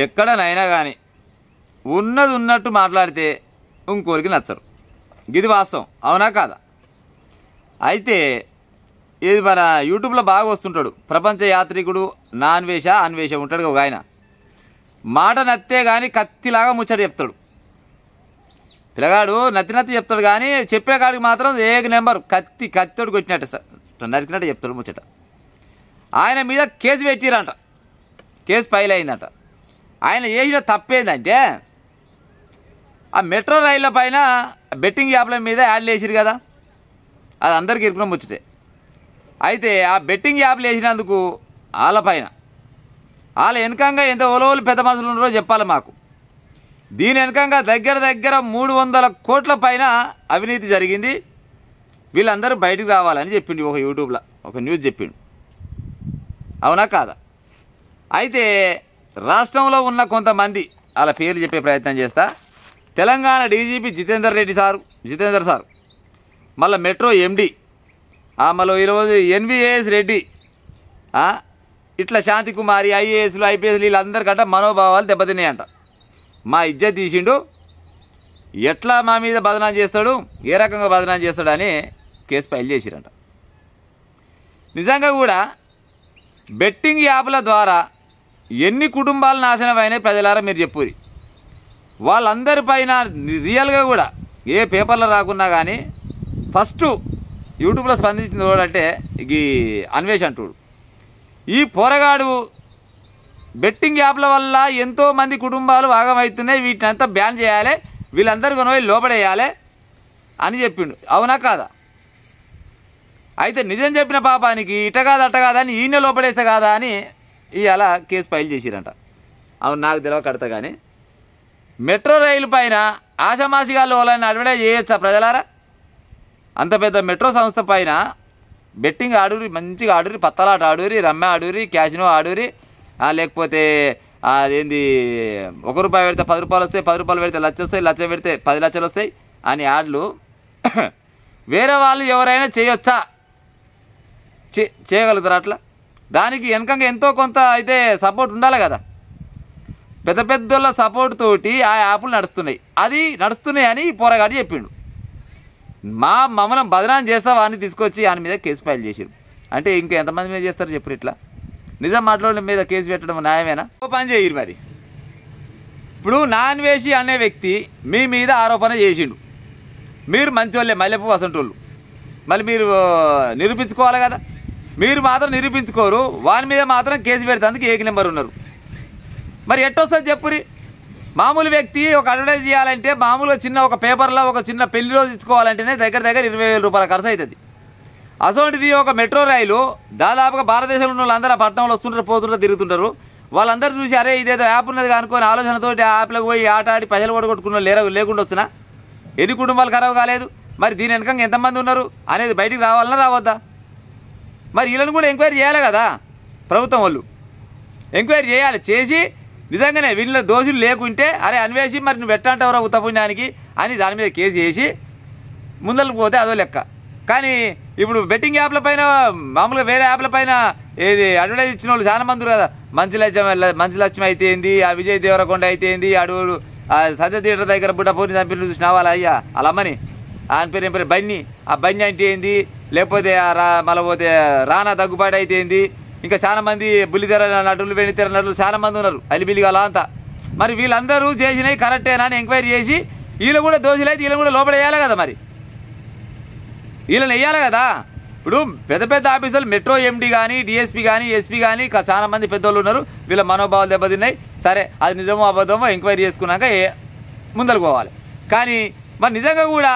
ఎక్కడనైనా కానీ ఉన్నది ఉన్నట్టు మాట్లాడితే ఇంకోరికి నచ్చరు. ఇది వాస్తవం, అవునా కాదా? అయితే ఇది మన యూట్యూబ్లో బాగా వస్తుంటాడు ప్రపంచ యాత్రికుడు అన్వేష ఉంటాడు ఒక ఆయన. మాట నత్తే కానీ కత్తిలాగా ముచ్చట చెప్తాడు. పిల్లగాడు నత్తి చెప్తాడు కానీ చెప్పే కాడికి మాత్రం ఏక నెంబర్ కత్తితోడు కొట్టినట్టు నరికినట్టు చెప్తాడు ముచ్చట. ఆయన మీద కేసు పెట్టిరంట, కేసు ఫైల్ అయిందంట. ఆయన చేసిన తప్పేందంటే ఆ మెట్రో రైళ్ళ పైన బెట్టింగ్ యాప్ల మీద యాడ్లు వేసిరు కదా, అది అందరికీ ఇరుకున్న ముచ్చటే. అయితే ఆ బెట్టింగ్ యాప్లు వేసినందుకు వాళ్ళ వెనకంగా ఎంత ఓలోలు పెద్ద మనుషులు ఉన్నారో చెప్పాలి మాకు. దీని వెనకంగా దగ్గర 300 కోట్ల పైన అవినీతి జరిగింది. వీళ్ళందరూ బయటకు రావాలని చెప్పిండు ఒక యూట్యూబ్లో ఒక న్యూస్ చెప్పిండు, అవునా కాదా? అయితే రాష్ట్రంలో ఉన్న కొంతమంది వాళ్ళ పేర్లు చెప్పే ప్రయత్నం చేస్తా. తెలంగాణ డీజీపీ జితేందర్ సార్, మళ్ళీ మెట్రో ఎండి, మళ్ళీ ఈరోజు ఎన్విఏఎస్ రెడ్డి, ఇట్లా శాంతికుమారి, ఐఏఎస్లు ఐపీఎస్లు వీళ్ళందరికంట మనోభావాలు దెబ్బతిన్నాయంట. మా ఇజ్జత్ తీసిండు, ఎట్లా మా మీద బదనాం చేస్తాడు, ఏ రకంగా బదనాం చేస్తాడని కేసు ఫైల్ చేసిరంట. నిజంగా కూడా బెట్టింగ్ యాప్ల ద్వారా ఎన్ని కుటుంబాలు నాశనం అయినాయి ప్రజలారా మీరు చెప్పురి. వాళ్ళందరిపైన రియల్గా కూడా ఏ పేపర్లో రాకున్నా కానీ ఫస్ట్ యూట్యూబ్లో స్పందించింది అంటే ఈ అన్వేష్ అంటుడు. ఈ పోరగాడు బెట్టింగ్ యాప్ల వల్ల ఎంతోమంది కుటుంబాలు భాగమవుతున్నాయి, వీటిని అంతా బ్యాన్ చేయాలి, వీళ్ళందరూ కొనవై లోపడేయాలి అని చెప్పిండు, అవునా కాదా? అయితే నిజం చెప్పిన పాపానికి ఇట కాదు అట్ట కాదా అని ఈయన లోపడేస్తే కాదా అని ఇవాళ కేసు ఫైల్ చేసిరంట. అవును, నాకు తెలియ కడతా. కానీ మెట్రో రైలు పైన ఆషామాషిగా వాళ్ళని అడ్వర్టైజ్ చేయొచ్చా ప్రజలారా? అంత పెద్ద మెట్రో సంస్థ పైన బెట్టింగ్ ఆడూరి, మంచిగా ఆడూరి, పత్తలాట ఆడూరి, రమ్మ ఆడూరి, క్యాసినో ఆడూరి, లేకపోతే అదేంది ₹1 పెడితే 10 రూపాయలు వస్తాయి, 10 రూపాయలు పెడితే 1,00,000 వస్తాయి, 1,00,000 పెడితే 10 లక్షలు వస్తాయి అని యాడ్లు వేరే వాళ్ళు ఎవరైనా చేయొచ్చా? చేయగలుగుతారు అట్లా? దానికి వెనకంగా ఎంతో కొంత అయితే సపోర్ట్ ఉండాలి కదా. పెద్ద పెద్దోళ్ళ సపోర్ట్ తోటి ఆ యాప్లు నడుస్తున్నాయి, అది నడుస్తున్నాయి అని పోరగాడు చెప్పిండు. మమ్మల్ని బదనాం చేస్తావా అని తీసుకొచ్చి ఆయన మీద కేసు ఫైల్ చేసారు. అంటే ఇంకా ఎంతమంది మీద చేస్తారు చెప్పు? ఇట్లా నిజం మాట్లాడిన మీద కేసు పెట్టడం న్యాయమేనా? ఓ పని చేయరు మరి. ఇప్పుడు అన్వేషి అనే వ్యక్తి మీ మీద ఆరోపణ చేసిండు, మీరు మంచోళ్ళే, మల్లెపు వసంటోళ్ళు, మళ్ళీ మీరు నిరూపించుకోవాలి కదా. మీరు మాత్రం నిరూపించుకోరు, వాని మీద మాత్రం కేసు పెడతానికి ఏక నెంబర్ ఉన్నారు. మరి ఎట్టొస్తుంది చెప్పురి? మామూలు వ్యక్తి ఒక అడ్వర్టైజ్ చేయాలంటే మామూలుగా చిన్న ఒక పేపర్లో ఒక చిన్న పెళ్లి రోజు ఇచ్చుకోవాలంటేనే దగ్గర 20,000 రూపాయల ఖర్చు అవుతుంది. అసోంటిది ఒక మెట్రో రైలు దాదాపుగా భారతదేశంలో ఉన్న వాళ్ళందరూ ఆ పట్టణంలో వస్తుంటారు, పోతుంటారు, తిరుగుతుంటారు. వాళ్ళందరూ చూసి అరే ఇదేదో యాప్ ఉన్నది అనుకోని ఆలోచనతోటి ఆ యాప్లోకి పోయి ఆట ఆడి పైసలు కొట్టుకున్న లేకుండా వచ్చినా ఎన్ని కుటుంబాలు ఖరాబ్ కాలేదు? మరి దీని వెనకంగా ఎంతమంది ఉన్నారు అనేది బయటికి రావాలన్నా రావద్దా? మరి వీళ్ళని కూడా ఎంక్వైరీ చేయాలి కదా ప్రభుత్వం వాళ్ళు. ఎంక్వైరీ చేయాలి, చేసి నిజంగానే వీళ్ళ దోషులు లేకుంటే అరే అన్వేషి మరి నువ్వు ఎట్టంటావురా ఉత్తపుణ్యానికి అని దాని మీద కేసు చేసి ముందరకు పోతే అదో లెక్క. కానీ ఇప్పుడు బెట్టింగ్ యాప్ల పైన మామూలుగా వేరే యాప్ల పైన ఏది అడ్వర్టైజ్ ఇచ్చిన వాళ్ళు చాలా మంది కదా. మంచి లక్ష్మి అయితే ఏంది, ఆ విజయ్ దేవరకొండ అయితే ఏంది, అడుగుడు సత్య థియేటర్ దగ్గర బుడ్డపూర్ని దాని పేరు చూసినా వాళ్ళ అయ్యా వాళ్ళ అమ్మని ఆయన పేరు ఏం పేరు బన్నీ, ఆ బన్నీ అంటే ఏంది, లేకపోతే మళ్ళీ పోతే రానా దగ్గుబాటు అయితే ఏంది, ఇంకా చాలా మంది బుల్లితెర నటులు, వెండితెర నటులు చాలా మంది ఉన్నారు, అలిబిలిగా అలా అంతా. మరి వీళ్ళందరూ చేసినవి కరెక్టేనా అని ఎంక్వైరీ చేసి వీళ్ళు కూడా దోషులైతే వీళ్ళని కూడా లోపడేయాలి కదా. మరి వీళ్ళని వేయాలి కదా. ఇప్పుడు పెద్ద పెద్ద ఆఫీసర్లు మెట్రో ఎండి కానీ, డిఎస్పీ కానీ, ఎస్పీ కానీ చాలా మంది పెద్దోళ్ళు ఉన్నారు, వీళ్ళ మనోభావాలు దెబ్బతిన్నాయి. సరే అది నిజమో అబద్ధమో ఎంక్వైరీ చేసుకున్నాక ముందరకు పోవాలి. కానీ మరి నిజంగా కూడా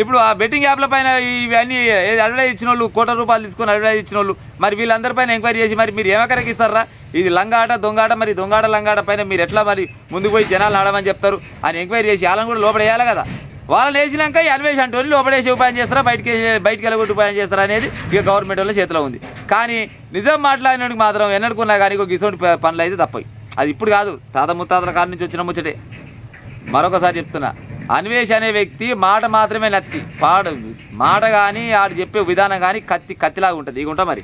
ఇప్పుడు ఆ బెట్టింగ్ యాప్ల పైన ఇవన్నీ అడ్వర్టైజ్ ఇచ్చిన వాళ్ళు ₹1,00,00,000 రూపాయలు తీసుకొని అడ్వర్టైజ్ ఇచ్చిన వాళ్ళు మరి వీళ్ళందరిపైన ఎంక్వైరీ చేసి మరి మీరు ఏమకరకు ఇస్తారా? ఇది లంగాట దొంగాట, మరి దొంగాట లంగాట పైన మీరు ఎట్లా మరి ముందుకు పోయి జనాలు ఆడమని చెప్తారు అని ఎంక్వైరీ చేసి వాళ్ళని కూడా లోపడేయాలి కదా. వాళ్ళని వేసినాక ఈ అన్వేష్ అంటూ లోపడేసి ఉపాయం చేస్తారా, బయటికి వెళ్ళగొట్టి ఉపాయం చేస్తారా అనేది ఇక గవర్నమెంట్ వాళ్ళ చేతిలో ఉంది. కానీ నిజం మాట్లాడినప్పుడు మాత్రం ఎన్నడుకున్నా కానీ ఒక గిసోటి పనులు అయితే తప్పయి. అది ఇప్పుడు కాదు, తాత ముత్తాతల కాడి నుంచి వచ్చిన ముచ్చటే. మరొకసారి చెప్తున్నా, అన్వేష్ అనే వ్యక్తి మాట మాత్రమే నత్తి, మాట కానీ ఆడు చెప్పే విధానం కానీ కత్తిలాగా ఉంటుంది. ఇక ఉంటా మరి.